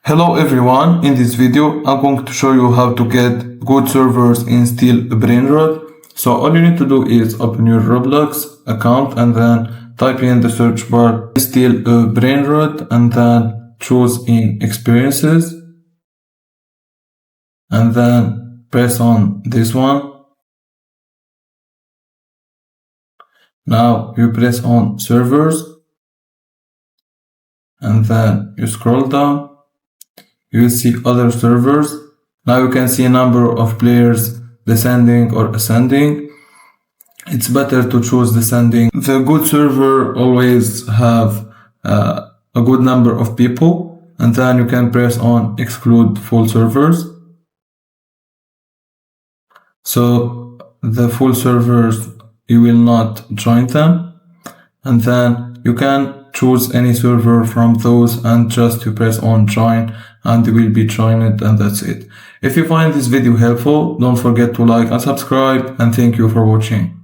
Hello everyone, in this video I'm going to show you how to get good servers in Steal A Brainrot. So all you need to do is open your Roblox account and then type in the search bar Steal A Brainrot and then choose in experiences and then press on this one. Now you press on servers and then you scroll down. You will see other servers. Now you can see a number of players descending or ascending. It's better to choose descending. The good server always have a good number of people, and then you can press on exclude full servers. So the full servers, you will not join them, and then you can choose any server from those and just you press on join and you will be joined, and that's it. If you find this video helpful, don't forget to like and subscribe, and thank you for watching.